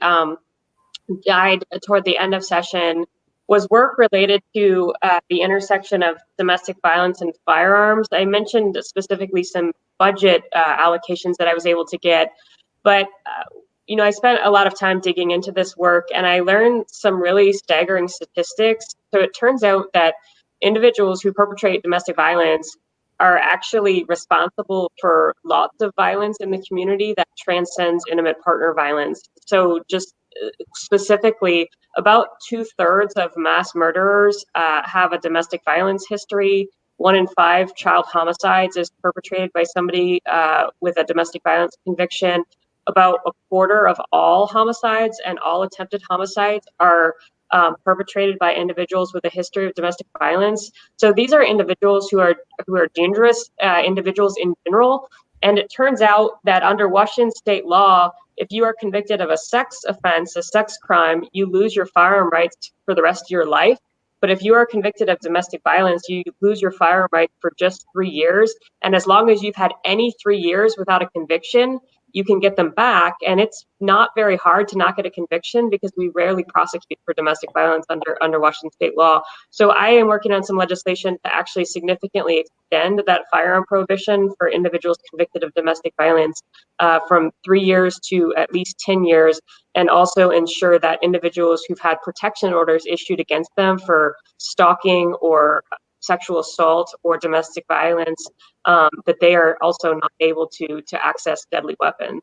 S4: died toward the end of session was work related to the intersection of domestic violence and firearms. I mentioned specifically some budget allocations that I was able to get, but I spent a lot of time digging into this work, and I learned some really staggering statistics. So it turns out that individuals who perpetrate domestic violence are actually responsible for lots of violence in the community that transcends intimate partner violence. So just specifically, about 2/3 of mass murderers have a domestic violence history. 1 in 5 child homicides is perpetrated by somebody with a domestic violence conviction. About 1/4 of all homicides and all attempted homicides are perpetrated by individuals with a history of domestic violence. So these are individuals who are dangerous individuals in general. And it turns out that under Washington state law, if you are convicted of a sex offense, a sex crime, you lose your firearm rights for the rest of your life. But if you are convicted of domestic violence, you lose your firearm rights for just 3 years. And as long as you've had any 3 years without a conviction, you can get them back. And it's not very hard to not get a conviction because we rarely prosecute for domestic violence under Washington state law. So I am working on some legislation to actually significantly extend that firearm prohibition for individuals convicted of domestic violence from 3 years to at least 10 years, and also ensure that individuals who've had protection orders issued against them for stalking or sexual assault or domestic violence, that they are also not able to access deadly weapons.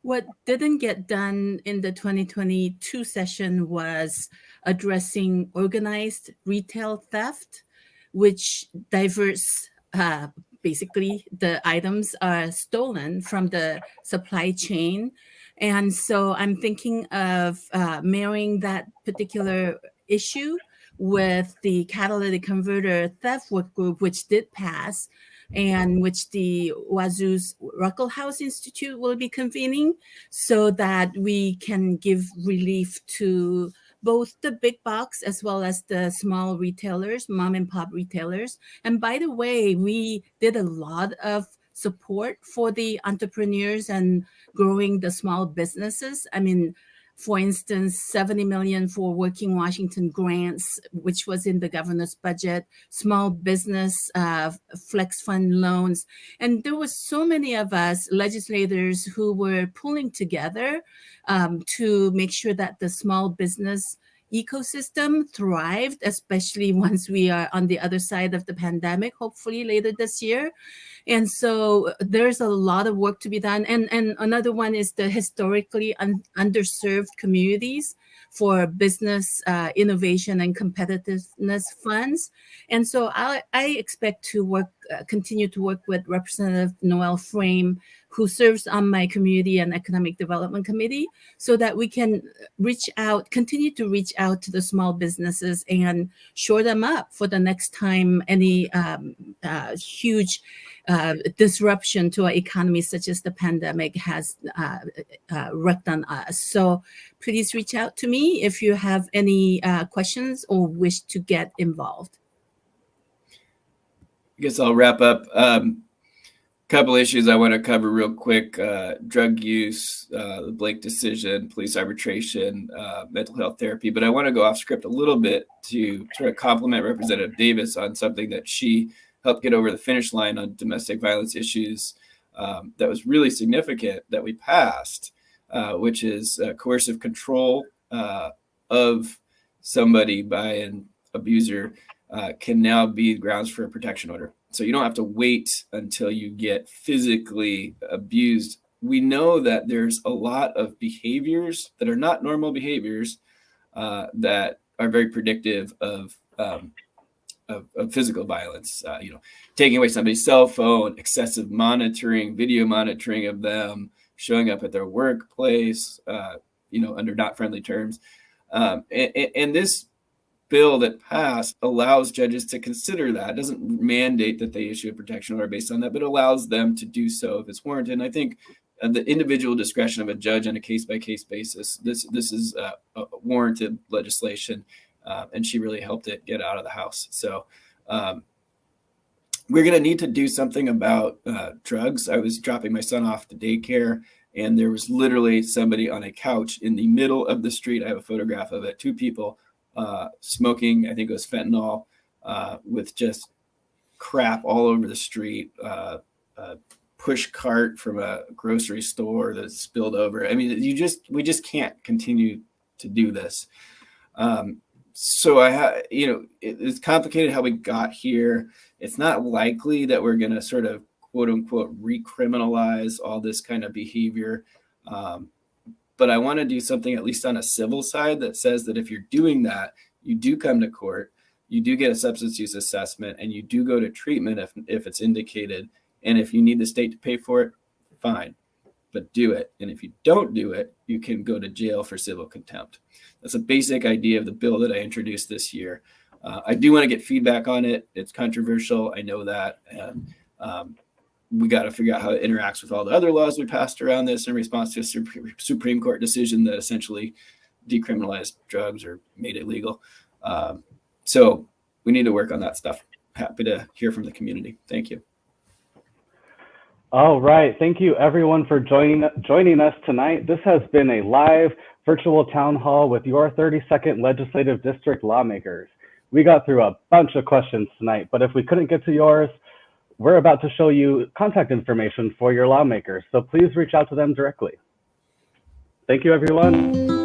S3: What didn't get done in the 2022 session was addressing organized retail theft, which diverts basically the items are stolen from the supply chain. And so I'm thinking of marrying that particular issue with the catalytic converter theft work group, which did pass, and which the Wazoo's Ruckelshaus Institute will be convening, so that we can give relief to both the big box as well as the small retailers, mom and pop retailers. And by the way, we did a lot of support for the entrepreneurs and growing the small businesses. I mean, for instance, 70 million for Working Washington grants, which was in the governor's budget, small business flex fund loans. And there were so many of us legislators who were pulling together to make sure that the small business ecosystem thrived, especially once we are on the other side of the pandemic, hopefully later this year. And so there's a lot of work to be done. And another one is the historically underserved communities for business innovation and competitiveness funds. And so I expect to continue to work with Representative Noel Frame, who serves on my Community and Economic Development Committee, so that we can continue to reach out to the small businesses and shore them up for the next time any huge disruption to our economy, such as the pandemic, has wreaked on us. So please reach out to me if you have any questions or wish to get involved.
S2: I guess I'll wrap up. Couple issues I want to cover real quick: drug use, the Blake decision, police arbitration, mental health therapy. But I want to go off script a little bit to try to compliment Representative Davis on something that she helped get over the finish line on domestic violence issues that was really significant that we passed, which is coercive control of somebody by an abuser can now be grounds for a protection order. So you don't have to wait until you get physically abused. We know that there's a lot of behaviors that are not normal behaviors that are very predictive of physical violence. Taking away somebody's cell phone, excessive monitoring, video monitoring of them, showing up at their workplace, under not friendly terms. And this bill that passed allows judges to consider that. It doesn't mandate that they issue a protection order based on that, but allows them to do so if it's warranted. And I think the individual discretion of a judge on a case-by-case basis, this is a warranted legislation, and she really helped it get out of the House. So we're going to need to do something about drugs. I was dropping my son off to daycare, and there was literally somebody on a couch in the middle of the street. I have a photograph of it, 2 people smoking, I think it was fentanyl, with just crap all over the street, push cart from a grocery store that spilled over. I mean, we just can't continue to do this. So it's complicated how we got here. It's not likely that we're going to sort of quote unquote recriminalize all this kind of behavior. But I want to do something at least on a civil side that says that if you're doing that, you do come to court, you do get a substance use assessment, and you do go to treatment if it's indicated. And if you need the state to pay for it, fine, but do it. And if you don't do it, you can go to jail for civil contempt. That's a basic idea of the bill that I introduced this year. I do want to get feedback on it. It's controversial. I know that. And we got to figure out how it interacts with all the other laws we passed around this in response to a Supreme Court decision that essentially decriminalized drugs or made it legal. So we need to work on that stuff. Happy to hear from the community. Thank you.
S1: All right. Thank you, everyone, for joining us tonight. This has been a live virtual town hall with your 32nd Legislative District lawmakers. We got through a bunch of questions tonight, but if we couldn't get to yours, we're about to show you contact information for your lawmakers. So please reach out to them directly. Thank you, everyone.